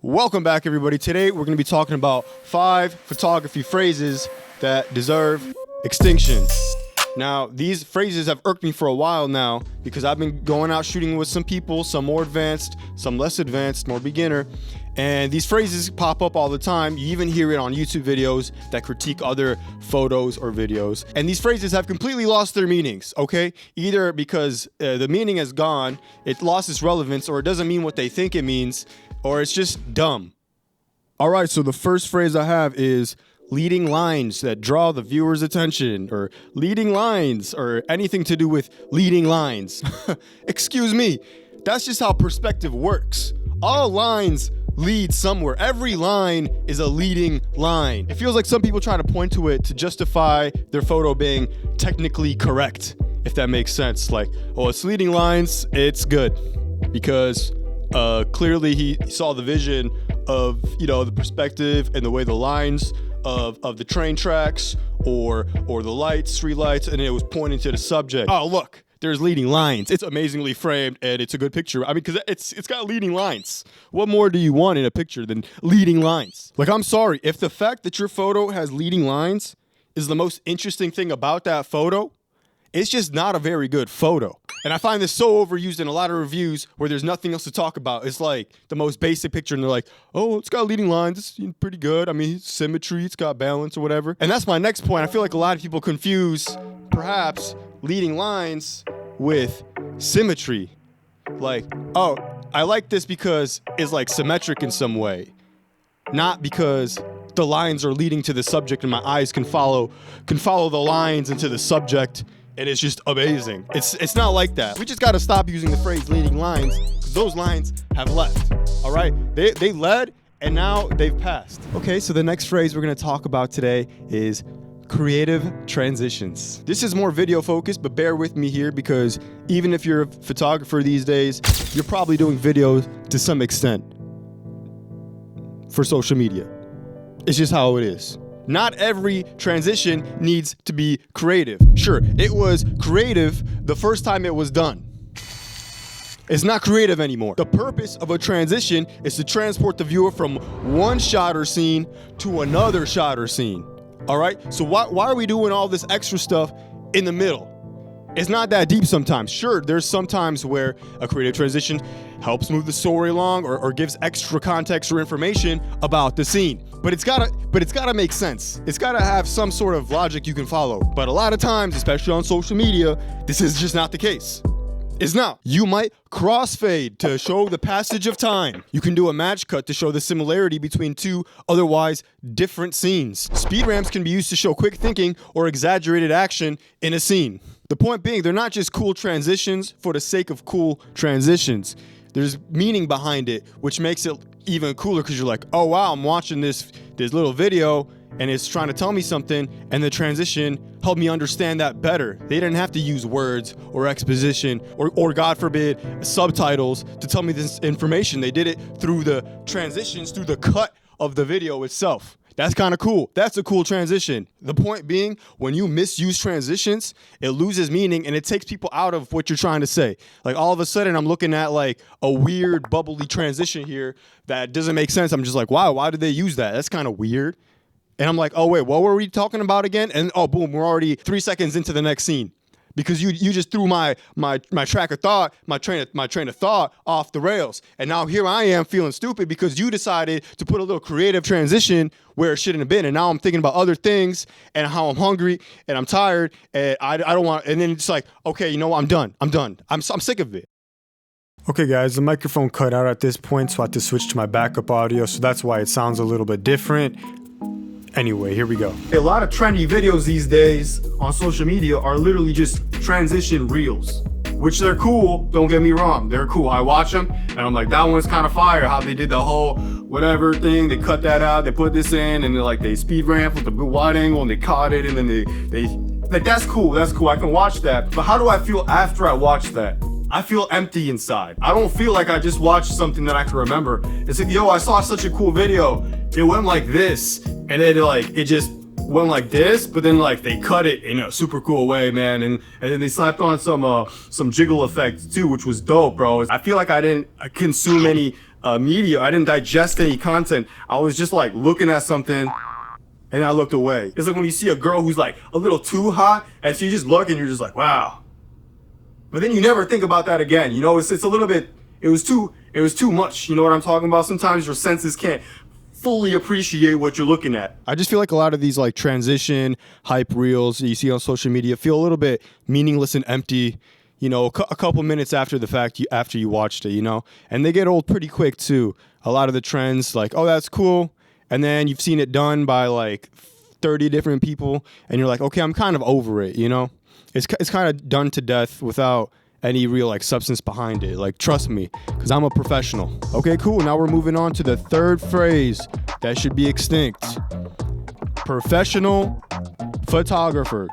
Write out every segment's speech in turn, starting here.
Welcome back, everybody. Today we're going to be talking about 5 photography phrases that deserve extinction. Now, these phrases have irked me for a while now because I've been going out shooting with some people, some more advanced, some less advanced, more beginner, and these phrases pop up all the time. You even hear it on YouTube videos that critique other photos or videos. And these phrases have completely lost their meanings, okay? Either because the meaning is gone, it lost its relevance, or it doesn't mean what they think it means, or it's just dumb. All right, so the first phrase I have is leading lines that draw the viewer's attention, or leading lines, or anything to do with leading lines. Excuse me, that's just how perspective works. All lines lead somewhere. Every line is a leading line. It feels like some people try to point to it to justify their photo being technically correct, if that makes sense. Like, oh, it's leading lines, it's good, because clearly he saw the vision of, the perspective and the way the lines of the train tracks or the lights, street lights, and it was pointing to the subject. Oh, look, there's leading lines. It's amazingly framed and it's a good picture. I mean, because it's got leading lines. What more do you want in a picture than leading lines? Like, I'm sorry, if the fact that your photo has leading lines is the most interesting thing about that photo, it's just not a very good photo. And I find this so overused in a lot of reviews where there's nothing else to talk about. It's like the most basic picture and they're like, oh, it's got leading lines, it's pretty good. I mean, symmetry, it's got balance or whatever. And that's my next point. I feel like a lot of people confuse perhaps leading lines with symmetry. Like, oh, I like this because it's like symmetric in some way, not because the lines are leading to the subject and my eyes can follow the lines into the subject. And it's just amazing. It's not like that. We just got to stop using the phrase leading lines because those lines have left. All right? They led and now they've passed. Okay, so the next phrase we're going to talk about today is creative transitions. This is more video focused, but bear with me here because even if you're a photographer these days, you're probably doing videos to some extent for social media. It's just how it is. Not every transition needs to be creative. Sure, it was creative the first time it was done. It's not creative anymore. The purpose of a transition is to transport the viewer from one shot or scene to another shot or scene. All right? So why are we doing all this extra stuff in the middle? It's not that deep sometimes. Sure, there's some times where a creative transition helps move the story along or gives extra context or information about the scene. But it's gotta make sense. It's gotta have some sort of logic you can follow. But a lot of times, especially on social media, this is just not the case. It's not. You might crossfade to show the passage of time. You can do a match cut to show the similarity between two otherwise different scenes. Speed ramps can be used to show quick thinking or exaggerated action in a scene. The point being, they're not just cool transitions for the sake of cool transitions. There's meaning behind it, which makes it even cooler because you're like, oh wow, I'm watching this little video and it's trying to tell me something, and the transition helped me understand that better. They didn't have to use words or exposition or God forbid, subtitles to tell me this information. They did it through the transitions, through the cut of the video itself. That's kind of cool. That's a cool transition. The point being, when you misuse transitions, it loses meaning and it takes people out of what you're trying to say. Like all of a sudden, I'm looking at like a weird bubbly transition here that doesn't make sense. I'm just like, wow, why did they use that? That's kind of weird. And I'm like, oh wait, what were we talking about again? And oh, boom, we're already 3 seconds into the next scene. Because you just threw my track of thought, my train of thought off the rails. And now here I am feeling stupid because you decided to put a little creative transition where it shouldn't have been. And now I'm thinking about other things and how I'm hungry and I'm tired and I don't want, and then it's like, okay, you know what, I'm done. I'm sick of it. Okay guys, the microphone cut out at this point, so I had to switch to my backup audio, so that's why it sounds a little bit different. Anyway, here we go. A lot of trendy videos these days on social media are literally just transition reels, which they're cool, don't get me wrong, they're cool. I watch them and I'm like, that one's kind of fire, how they did the whole whatever thing, they cut that out, they put this in, and they speed ramp with the good wide angle and they caught it, and then they like, that's cool, I can watch that. But how do I feel after I watch that? I feel empty inside. I don't feel like I just watched something that I can remember. It's like, yo, I saw such a cool video, it went like this, and then it just went like this, but then they cut it in a super cool way, man, and then they slapped on some jiggle effects too, which was dope, bro. I feel like I didn't consume any media. I didn't digest any content. I was just like looking at something and I looked away. It's like when you see a girl who's like a little too hot and so you just look and you're just like, wow. But then you never think about that again. You know, it's a little bit, it was too much. You know what I'm talking about? Sometimes your senses can't fully appreciate what you're looking at. I just feel like a lot of these like transition hype reels that you see on social media feel a little bit meaningless and empty, you know, a couple minutes after the fact, after you watched it, you know, and they get old pretty quick too. A lot of the trends like, oh, that's cool. And then you've seen it done by like 30 different people and you're like, okay, I'm kind of over it, you know, it's kind of done to death without any real like substance behind it. Like, trust me, because I'm a professional. Okay, cool. Now we're moving on to the third phrase that should be extinct. Professional photographer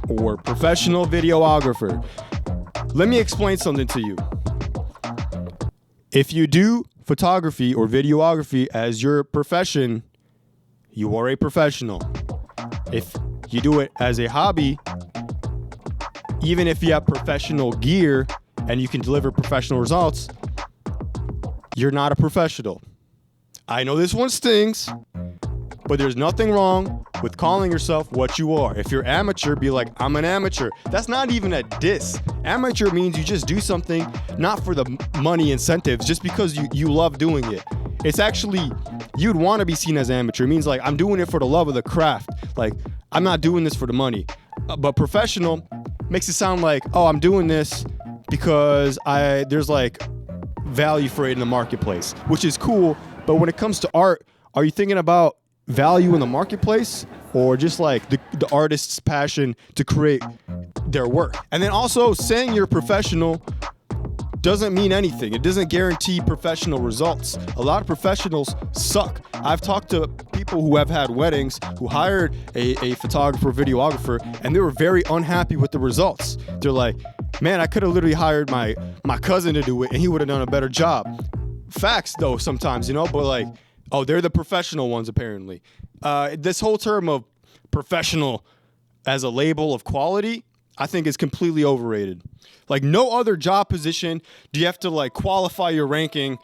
or professional videographer. Let me explain something to you. If you do photography or videography as your profession, you are a professional. If you do it as a hobby, even if you have professional gear and you can deliver professional results, you're not a professional. I know this one stings, but there's nothing wrong with calling yourself what you are. If you're amateur, be like, I'm an amateur. That's not even a diss. Amateur means you just do something not for the money incentives, just because you love doing it. It's actually, you'd want to be seen as amateur. It means like, I'm doing it for the love of the craft. Like, I'm not doing this for the money. But professional makes it sound like, oh, I'm doing this because there's like value for it in the marketplace, which is cool. But when it comes to art, are you thinking about value in the marketplace or just like the artist's passion to create their work? And then also saying you're professional doesn't mean anything. It doesn't guarantee professional results. A lot of professionals suck. I've talked to people who have had weddings who hired a photographer, videographer, and they were very unhappy with the results. They're like, man, I could have literally hired my cousin to do it and he would have done a better job. Facts though, sometimes, you know, but like, oh, they're the professional ones apparently. This whole term of professional as a label of quality, I think is completely overrated. Like, no other job position do you have to like qualify your ranking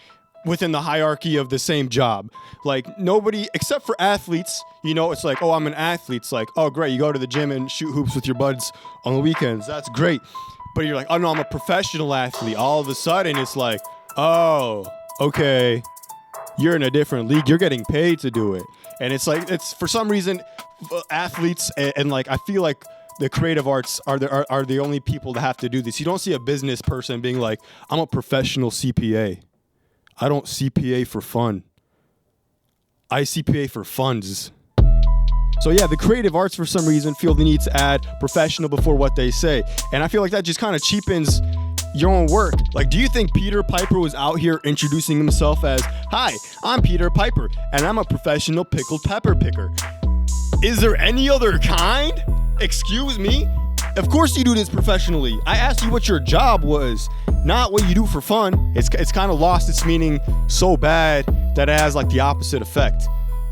within the hierarchy of the same job. Like, nobody, except for athletes, you know, it's like, oh, I'm an athlete. It's like, oh, great, you go to the gym and shoot hoops with your buds on the weekends. That's great. But you're like, oh no, I'm a professional athlete. All of a sudden, it's like, oh, okay, you're in a different league. You're getting paid to do it. And it's like, it's for some reason, athletes and like, I feel like the creative arts are the only people that have to do this. You don't see a business person being like, I'm a professional CPA. I don't CPA for fun. I CPA for funds. So yeah, the creative arts for some reason feel the need to add professional before what they say. And I feel like that just kind of cheapens your own work. Like, do you think Peter Piper was out here introducing himself as, hi, I'm Peter Piper, and I'm a professional pickled pepper picker? Is there any other kind? Excuse me? Of course you do this professionally. I asked you what your job was, not what you do for fun. It's kind of lost its meaning so bad that it has like the opposite effect.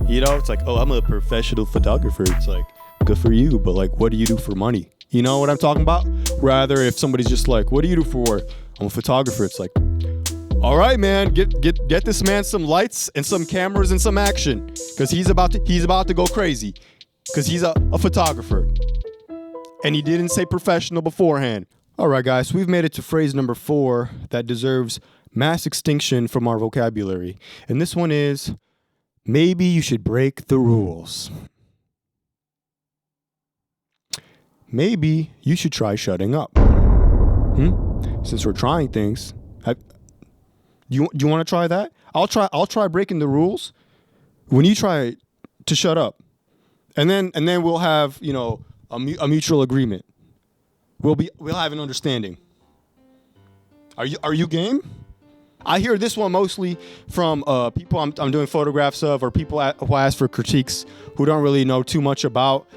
You know, it's like, oh, I'm a professional photographer. It's like, good for you, but like, what do you do for money? You know what I'm talking about? Rather, if somebody's just like, what do you do for work? I'm a photographer. It's like, all right, man, get this man some lights and some cameras and some action, because he's about to go crazy, because he's a photographer. And he didn't say professional beforehand. All right, guys, so we've made it to phrase number 4 that deserves mass extinction from our vocabulary. And this one is, maybe you should break the rules. Maybe you should try shutting up. Since we're trying things, do you want to try that? I'll try breaking the rules when you try to shut up, and then we'll have, you know, a mutual agreement. We'll have an understanding. Are you game? I hear this one mostly from people I'm doing photographs of, or people who ask for critiques who don't really know too much about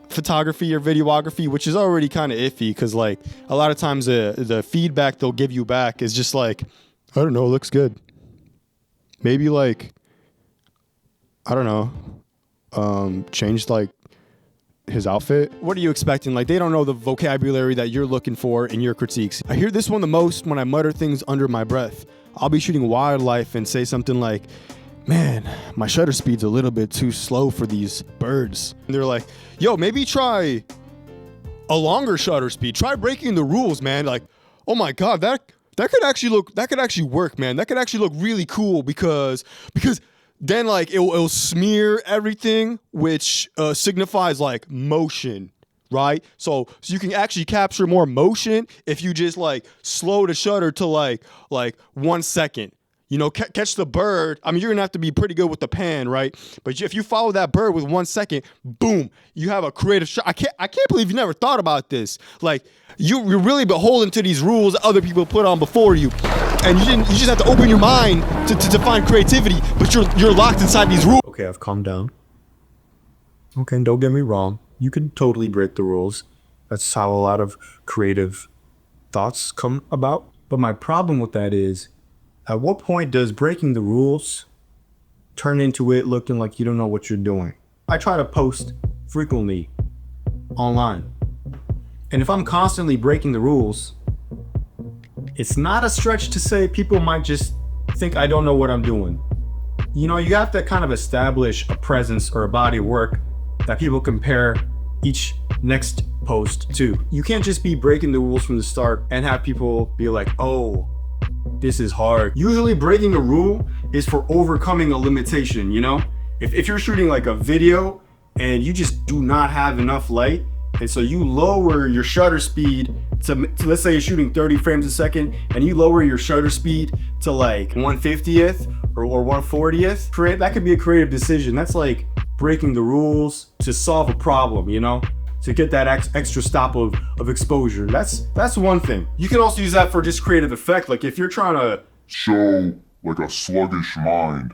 photography or videography, which is already kind of iffy, because like a lot of times the feedback they'll give you back is just like, I don't know, it looks good. Maybe like, I don't know, changed like his outfit. What are you expecting? Like, they don't know the vocabulary that you're looking for in your critiques. I hear this one the most when I mutter things under my breath. I'll be shooting wildlife and say something like, man, my shutter speed's a little bit too slow for these birds. And they're like, yo, maybe try a longer shutter speed. Try breaking the rules, man. Like, oh my God, that could actually work, man. That could actually look really cool because then like it'll smear everything, which signifies like motion, right? So you can actually capture more motion if you just like slow the shutter to like 1 second. You know, catch the bird. I mean, you're gonna have to be pretty good with the pan, right? But if you follow that bird with 1 second, boom, you have a creative shot. I can't believe you never thought about this. Like, you're really beholden to these rules that other people put on before you, and you just have to open your mind to find creativity. But you're locked inside these rules. Okay, I've calmed down. Okay, and don't get me wrong. You can totally break the rules. That's how a lot of creative thoughts come about. But my problem with that is, at what point does breaking the rules turn into it looking like you don't know what you're doing? I try to post frequently online. And if I'm constantly breaking the rules, it's not a stretch to say people might just think I don't know what I'm doing. You know, you have to kind of establish a presence or a body of work that people compare each next post to. You can't just be breaking the rules from the start and have people be like, oh, this is hard. Usually breaking a rule is for overcoming a limitation, you know? If you're shooting like a video and you just do not have enough light, and so you lower your shutter speed to let's say you're shooting 30 frames a second and you lower your shutter speed to like 1/50th or 1/40th, that could be a creative decision. That's like breaking the rules to solve a problem, you know? To get that extra stop of exposure. That's one thing. You can also use that for just creative effect. Like if you're trying to show like a sluggish mind,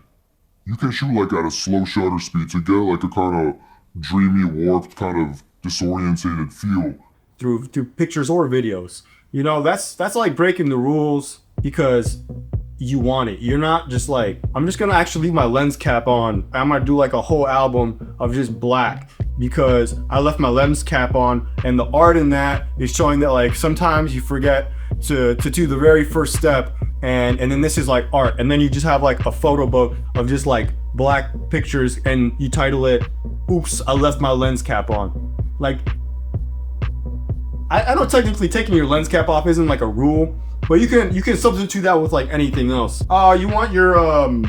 you can shoot like at a slow shutter speed to get like a kind of dreamy, warped, kind of disorientated feel. Through pictures or videos. You know, that's like breaking the rules because you want it. You're not just like, I'm just gonna actually leave my lens cap on. I'm gonna do like a whole album of just black because I left my lens cap on, and the art in that is showing that like sometimes you forget to do the very first step, and then this is like art, and then you just have like a photo book of just like black pictures and you title it, oops, I left my lens cap on. Like, I know technically taking your lens cap off isn't like a rule, but you can substitute that with like anything else. You want your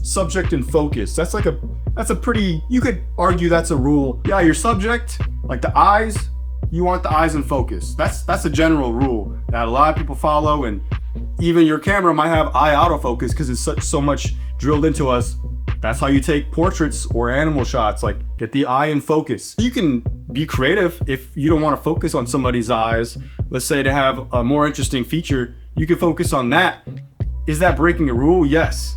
subject in focus. That's a pretty, you could argue that's a rule. Yeah, your subject, like the eyes, you want the eyes in focus. That's a general rule that a lot of people follow, and even your camera might have eye autofocus because it's so much drilled into us. That's how you take portraits or animal shots, like get the eye in focus. You can be creative if you don't want to focus on somebody's eyes. Let's say to have a more interesting feature, you can focus on that. Is that breaking a rule? Yes.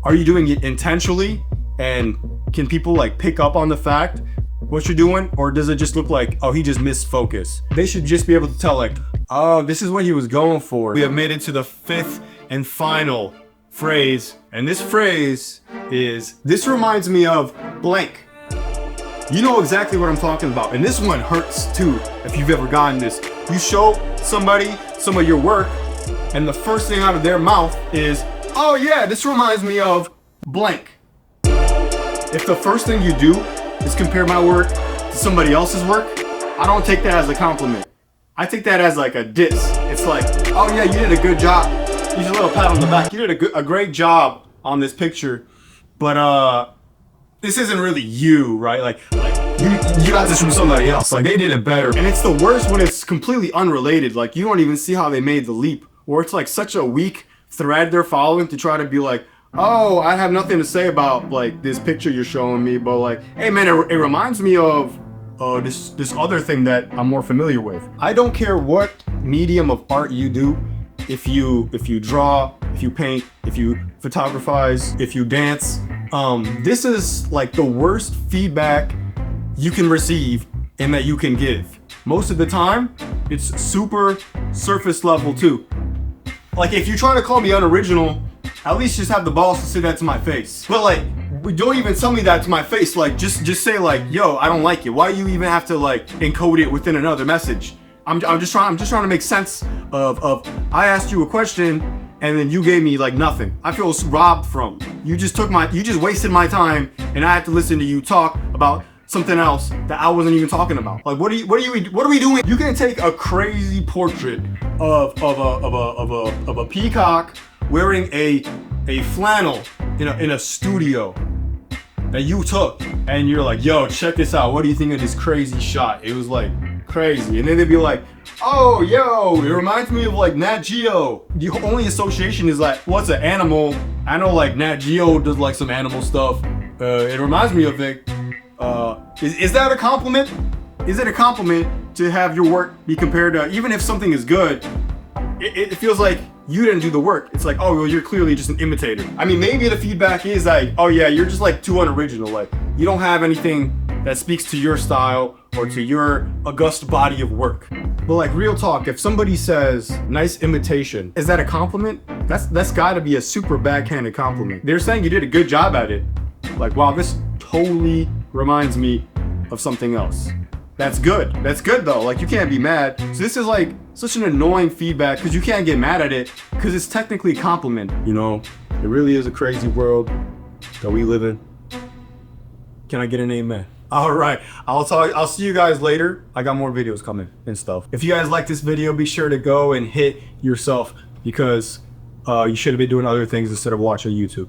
Are you doing it intentionally? And can people like pick up on the fact what you're doing? Or does it just look like, oh, he just missed focus? They should just be able to tell like, oh, this is what he was going for. We have made it to the fifth and final phrase. And this phrase is, this reminds me of blank. You know exactly what I'm talking about. And this one hurts too, if you've ever gotten this. You show somebody some of your work, and the first thing out of their mouth is, oh yeah, this reminds me of blank. If the first thing you do is compare my work to somebody else's work, I don't take that as a compliment. I take that as like a diss. It's like, oh yeah, you did a good job. Use a little pat on the back. You did a great job on this picture, but this isn't really you, right? Like you got this from somebody else. Like they did it better. And it's the worst when it's completely unrelated. Like you don't even see how they made the leap, or it's like such a weak thread they're following to try to be like, oh, I have nothing to say about like this picture you're showing me, but like, hey man, it reminds me of this other thing that I'm more familiar with. I don't care what medium of art you do. If you draw, if you paint, if you photographize, if you dance, this is like the worst feedback you can receive and that you can give. Most of the time, it's super surface level too. Like if you're trying to call me unoriginal, at least just have the balls to say that to my face. But like, don't even tell me that to my face. Like just say like, yo, I don't like it. Why do you even have to like encode it within another message? I'm just trying to make sense of I asked you a question and then you gave me like nothing. I feel robbed from. You just wasted my time, and I had to listen to you talk about something else that I wasn't even talking about. Like, what are we doing? You can take a crazy portrait of a peacock wearing a flannel in a studio that you took, and you're like, yo, check this out. What do you think of this crazy shot? It was like crazy. And then they'd be like, oh, yo, it reminds me of like Nat Geo. The only association is like, what's an animal? I know like Nat Geo does like some animal stuff. It reminds me of it. Is that a compliment? Is it a compliment to have your work be compared to, even if something is good, it feels like you didn't do the work. It's like, oh, well, you're clearly just an imitator. I mean, maybe the feedback is like, oh yeah, you're just like too unoriginal. Like, you don't have anything that speaks to your style or to your august body of work. But like, real talk, if somebody says, nice imitation, is that a compliment? That's gotta be a super backhanded compliment. They're saying you did a good job at it. Like, wow, this totally reminds me of something else. That's good. That's good though. Like, you can't be mad. So this is like such an annoying feedback because you can't get mad at it because it's technically a compliment. You know, it really is a crazy world that we live in. Can I get an amen? All right, I'll see you guys later. I got more videos coming and stuff. If you guys like this video, be sure to go and hit yourself because you should have been doing other things instead of watching YouTube.